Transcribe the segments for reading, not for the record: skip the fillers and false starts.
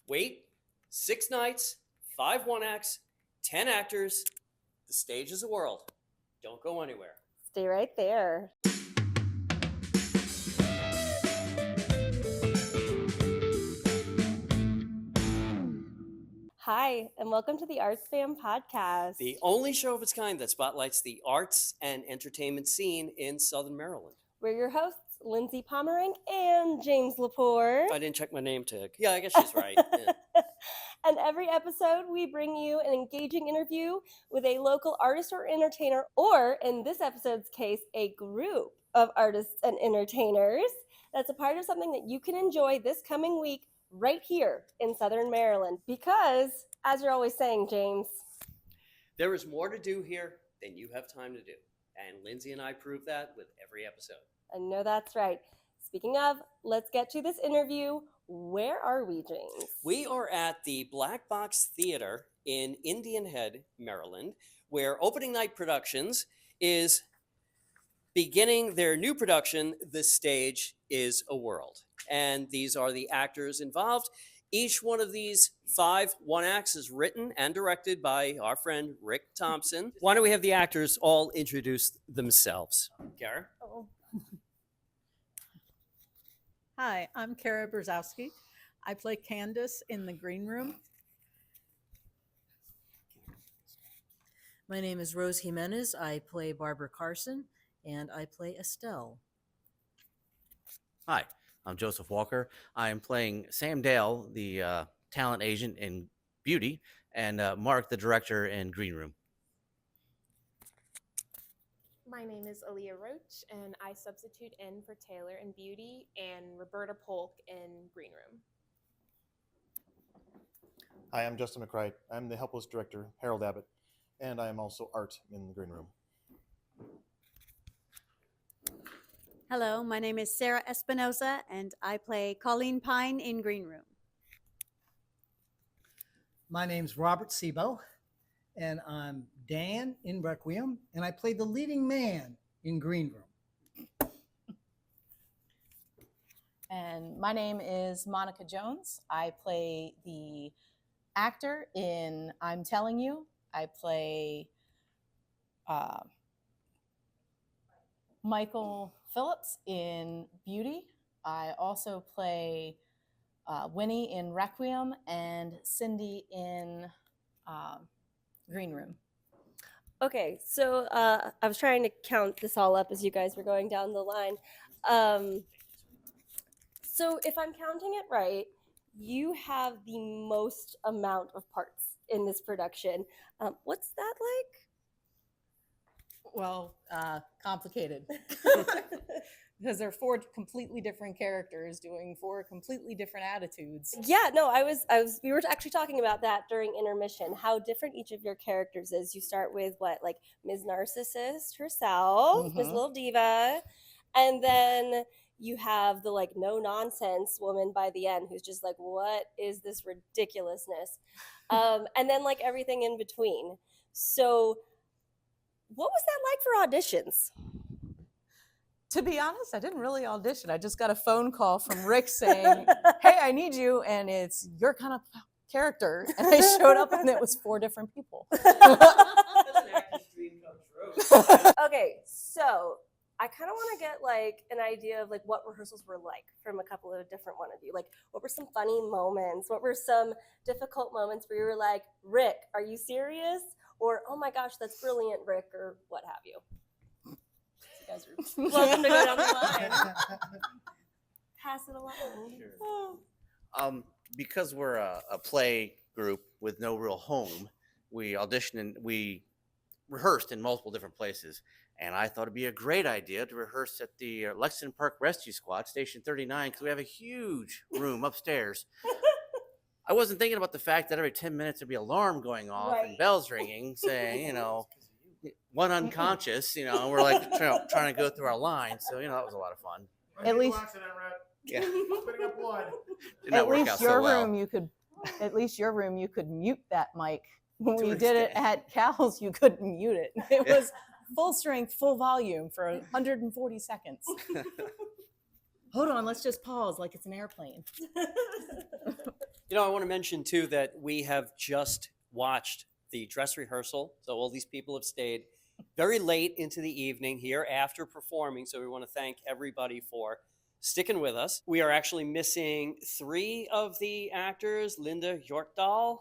Wait, 6 nights, 5 one-acts, 10 actors. The stage is a world. Don't go anywhere. Stay right there. Hi, and welcome to the ArtsFam podcast. The only show of its kind that spotlights the arts and entertainment scene in Southern Maryland. We're your hosts, Lindsey, Pommerenck, and James LePore. I didn't check my name tag. Yeah, I guess she's right. Yeah. And every episode, we bring you an engaging interview with a local artist or entertainer, or in this episode's case, a group of artists and entertainers that's a part of something that you can enjoy this coming week right here in Southern Maryland. Because, as you're always saying, James, There is more to do here than you have time to do. And Lindsey and I prove that with every episode. I know that's right. Speaking of, let's get to this interview. Where are we, James? We are at the Black Box Theater in Indian Head, Maryland, where Opening Night Productions is beginning their new production, The Stage is a World. And these are the actors involved. Each one of these 5 one-acts is written and directed by our friend Rick Thompson. Why don't we have the actors all introduce themselves? Kara? Oh. Hi, I'm Kara Brzezowski. I play Candace in the green room. My name is Rose Jimenez. I play Barbara Carson, and I play Estelle. Hi, I'm Joseph Walker. I am playing Sam Dale, the talent agent in Beauty, and Mark, the director in Green Room. My name is Aaliyah Roach, and I substitute in for Taylor in Beauty and Roberta Polk in Green Room. Hi, I'm Justin McCray. I'm the helpless director, Harold Abbott, and I am also art in the Green Room. Hello, my name is Sarah Espinoza, and I play Colleen Pine in Green Room. My name's Robert Sebo, and I'm Dan in Requiem, and I play the leading man in Green Room. And my name is Monica Jones. I play the actor in I'm Telling You. I play Michael Phillips in Beauty. I also play Winnie in Requiem and Cindy in Green Room. Okay, so I was trying to count this all up as you guys were going down the line. So if I'm counting it right, you have the most amount of parts in this production. What's that like? Well, complicated. Because they're 4 completely different characters doing 4 completely different attitudes. Yeah, no, we were actually talking about that during intermission, how different each of your characters is. You start with like Ms. Narcissist herself, this little diva, and then you have the no nonsense woman by the end who's just like, what is this ridiculousness? And then everything in between. So what was that like for auditions? To be honest, I didn't really audition. I just got a phone call from Rick saying, hey, I need you, and it's your kind of character. And I showed up, and it was 4 different people. That's an actor's dream come true. Okay, so I kind of want to get an idea of what rehearsals were like from a couple of different one of you. What were some funny moments? What were some difficult moments where you were like, Rick, are you serious? Or, oh my gosh, that's brilliant, Rick, or what have you. You guys are welcome to go down the line. Pass it along. Sure. Because we're a play group with no real home, we auditioned and we rehearsed in multiple different places. And I thought it'd be a great idea to rehearse at the Lexington Park Rescue Squad, Station 39, because we have a huge room upstairs. I wasn't thinking about the fact that every 10 minutes there'd be an alarm going off and bells ringing saying, one unconscious, and we're trying to go through our lines. So, that was a lot of fun. At least, Yeah. Spitting up blood. at least your room, you could mute that mic. When we did it at Cal's, you couldn't mute it. It was full strength, full volume for 140 seconds. Hold on, let's just pause like it's an airplane. You know, I want to mention too that we have just watched the dress rehearsal. So all these people have stayed very late into the evening here after performing. So we want to thank everybody for sticking with us. We are actually missing 3 of the actors, Linda Hjortdahl,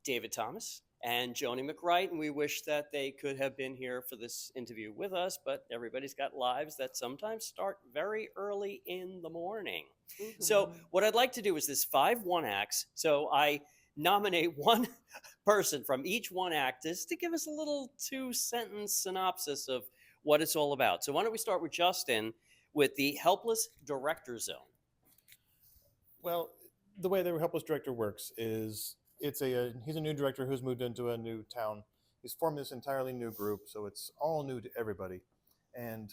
David Thomas, and Joni McWright, and we wish that they could have been here for this interview with us, but everybody's got lives that sometimes start very early in the morning. So what I'd like to do is this 5 one-acts. So I nominate one person from each one act just to give us a little 2-sentence synopsis of what it's all about. So why don't we start with Justin with the Helpless Director Zone. Well, the way the Helpless Director works is he's a new director who's moved into a new town. He's formed this entirely new group, so it's all new to everybody. And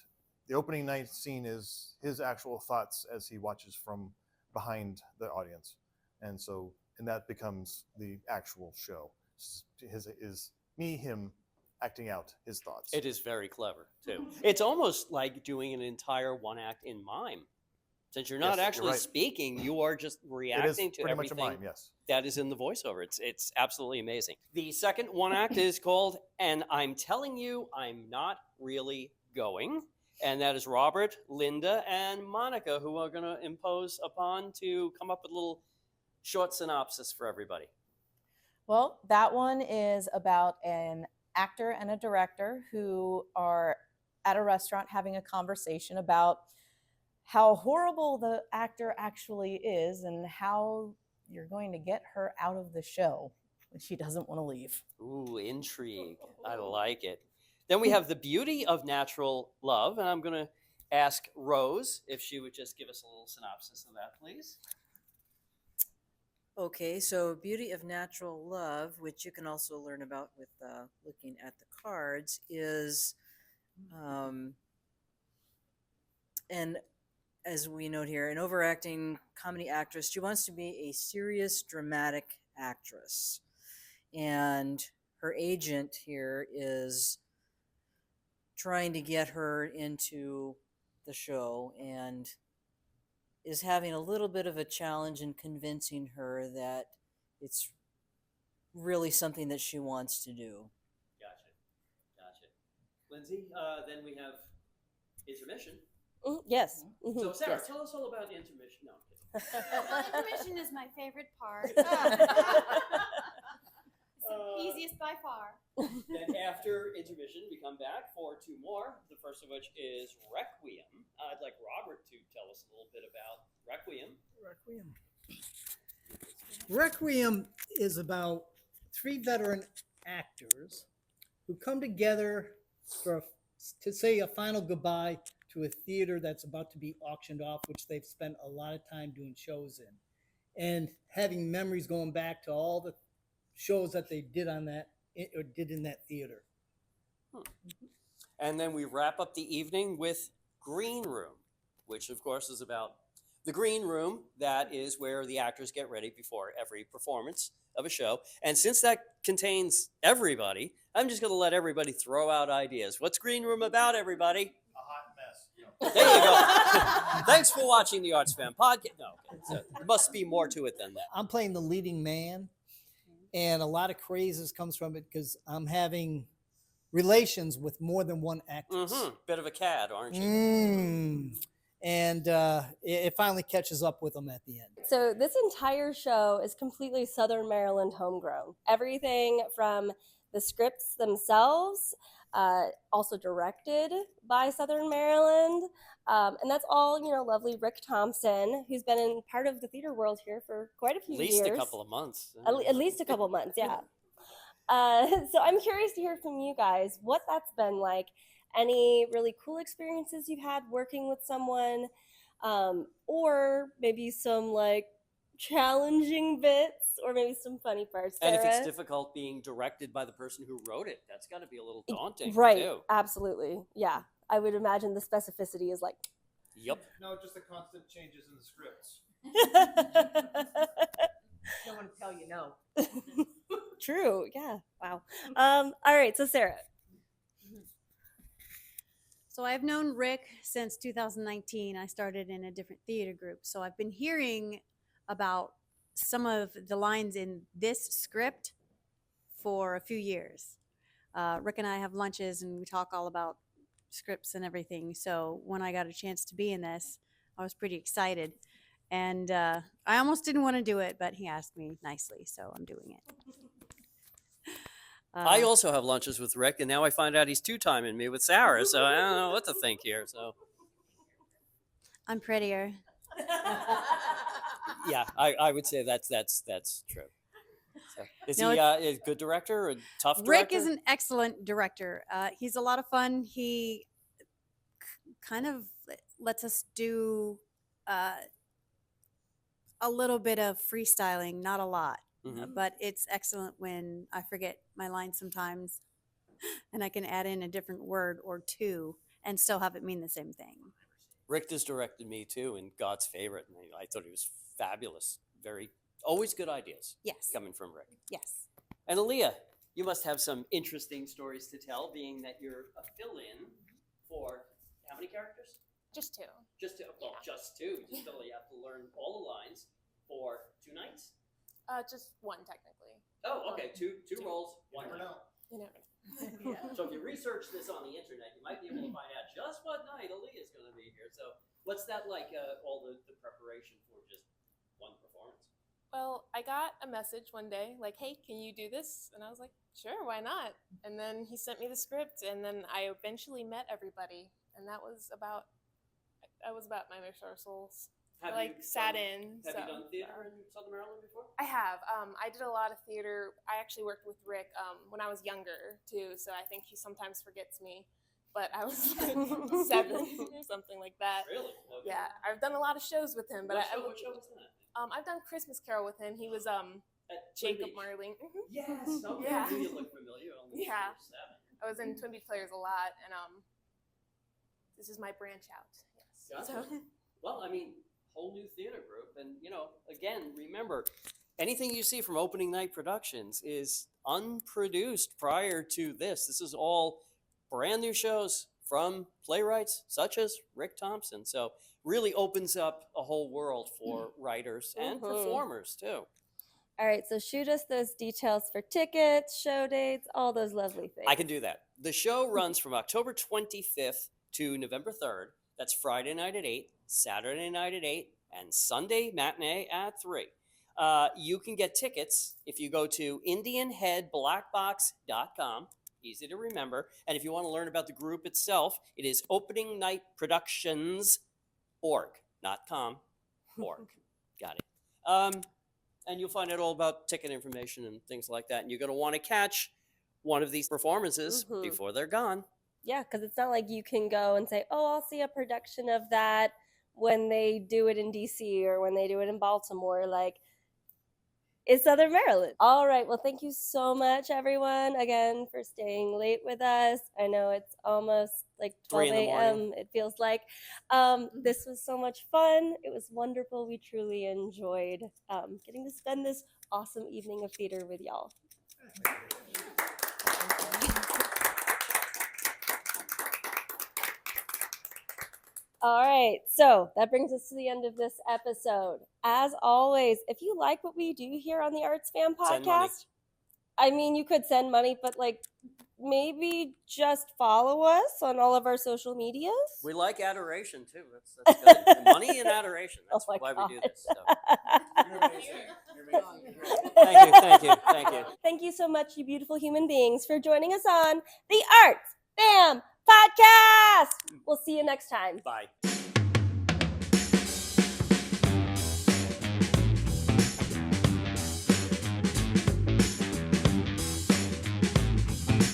the opening night scene is his actual thoughts as he watches from behind the audience. And that becomes the actual show. Him acting out his thoughts. It is very clever, too. It's almost like doing an entire one act in mime. Since you're not actually speaking, you are just reacting to everything much a mime, yes. that is in the voiceover. It's absolutely amazing. The second one act is called And I'm Telling You I'm Not Really Going. And that is Robert, Linda, and Monica, who are going to impose upon to come up with a little short synopsis for everybody. Well, that one is about an actor and a director who are at a restaurant having a conversation about how horrible the actor actually is and how you're going to get her out of the show when she doesn't want to leave. Ooh, intrigue. I like it. Then we have The Beauty of Natural Love, and I'm going to ask Rose if she would just give us a little synopsis of that, please. Okay, so Beauty of Natural Love, which you can also learn about with looking at the cards, is, and as we note here, an overacting comedy actress. She wants to be a serious, dramatic actress. And her agent here is trying to get her into the show and is having a little bit of a challenge in convincing her that it's really something that she wants to do. Gotcha. Lindsey, then we have intermission. Yes. So Sarah, Yes. tell us all about intermission. No, I'm kidding. Intermission is my favorite part. It's the easiest by far. Then after intermission, we come back for 2 more. The first of which is Requiem. I'd like Robert to tell us a little bit about Requiem. Requiem is about 3 veteran actors who come together to say a final goodbye to a theater that's about to be auctioned off, which they've spent a lot of time doing shows in, and having memories going back to all the shows that they did in that theater. And then we wrap up the evening with Green Room, which of course is about the green room. That is where the actors get ready before every performance of a show. And since that contains everybody, I'm just going to let everybody throw out ideas. What's Green Room about, everybody? A hot mess. There you go. Thanks for watching the ArtsFam podcast. No, there must be more to it than that. I'm playing the leading man, and a lot of crazes comes from it because I'm having relations with more than one actress. Bit of a cad, aren't you? And it finally catches up with them at the end. So this entire show is completely Southern Maryland homegrown. Everything from the scripts themselves, also directed by Southern Maryland. And that's all, lovely Rick Thompson, who's been in part of the theater world here for quite a few years. At least a couple of months. At least a couple months, yeah. So I'm curious to hear from you guys what that's been like. Any really cool experiences you've had working with someone, or maybe some challenging bits, or maybe some funny parts. And if Sarah? it's difficult being directed by the person who wrote it, that's got to be a little daunting, right? too. Absolutely, yeah. I would imagine the specificity is Yep. No, just the constant changes in the scripts. No one tell you no. True. Yeah. Wow. All right. So Sarah. So I've known Rick since 2019. I started in a different theater group. So I've been hearing about some of the lines in this script for a few years. Rick and I have lunches and we talk all about scripts and everything. So when I got a chance to be in this, I was pretty excited. And I almost didn't want to do it, but he asked me nicely, so I'm doing it. I also have lunches with Rick, and now I find out he's two-timing me with Sarah, so I don't know what to think here. So I'm prettier. yeah, I would say that's true. So, is No, he a good director or a tough director? Rick is an excellent director. He's a lot of fun. He kind of lets us do a little bit of freestyling, not a lot. But it's excellent when I forget my lines sometimes and I can add in a different word or two and still have it mean the same thing. Rick has directed me too in God's Favorite, and I thought he was fabulous. Always good ideas. Yes. Coming from Rick. Yes. And Aaliyah, you must have some interesting stories to tell, being that you're a fill-in for how many characters? Just 2. Just two. Well, just two. You still have to learn all the lines for 2 nights. Just 1 technically. Oh, okay. Two roles, 1 night. You never know. So if you research this on the internet, you might be able to find out just what night Aaliyah's going to be here. So what's that like, all the preparation for just 1 performance? Well, I got a message one day like, "Hey, can you do this?" And I was like, "Sure, why not?" And then he sent me the script, and then I eventually met everybody, and that was about my rehearsals. I sat in. Have you done theater in Southern Maryland before? I have. I did a lot of theater. I actually worked with Rick when I was younger too, so I think he sometimes forgets me. But I was like 7 or something like that. Really? Okay. Yeah, I've done a lot of shows with him. But what show was that? I've done Christmas Carol with him. He was At Jacob Twin Beach. Marling. Yes. Okay. Yeah. You look familiar. Only Yeah. 7. I was in Twin Beach Players a lot, and this is my branch out. Yes. Gotcha. Well, I mean, whole new theater group, and again, remember, anything you see from opening night productions is unproduced prior to this. This is all brand new shows from playwrights such as Rick Thompson. So really opens up a whole world for writers and performers too. All right, so shoot us those details for tickets, show dates, all those lovely things. I can do that. The show runs from October 25th to November 3rd. That's Friday night at 8, Saturday night at 8, and Sunday matinee at 3. You can get tickets if you go to IndianHeadBlackBox.com. Easy to remember. And if you want to learn about the group itself, it is openingnightproductions.org, not .com, org. Got it. And you'll find out all about ticket information and things like that. And you're going to want to catch one of these performances before they're gone. Yeah, because it's not like you can go and say, "Oh, I'll see a production of that when they do it in DC or when they do it in Baltimore." Like, it's Southern Maryland. All right. Well, thank you so much, everyone, again, for staying late with us. I know it's almost like 12 a.m. It feels like. This was so much fun. It was wonderful. We truly enjoyed getting to spend this awesome evening of theater with y'all. All right, so that brings us to the end of this episode. As always, if you like what we do here on the ArtsFam podcast, I mean, you could send money, but maybe just follow us on all of our social medias. We like adoration too. That's good. Money and adoration. That's why we do this. So. Thank you. Thank you so much, you beautiful human beings, for joining us on the ArtsFam podcast. We'll see you next time. Bye.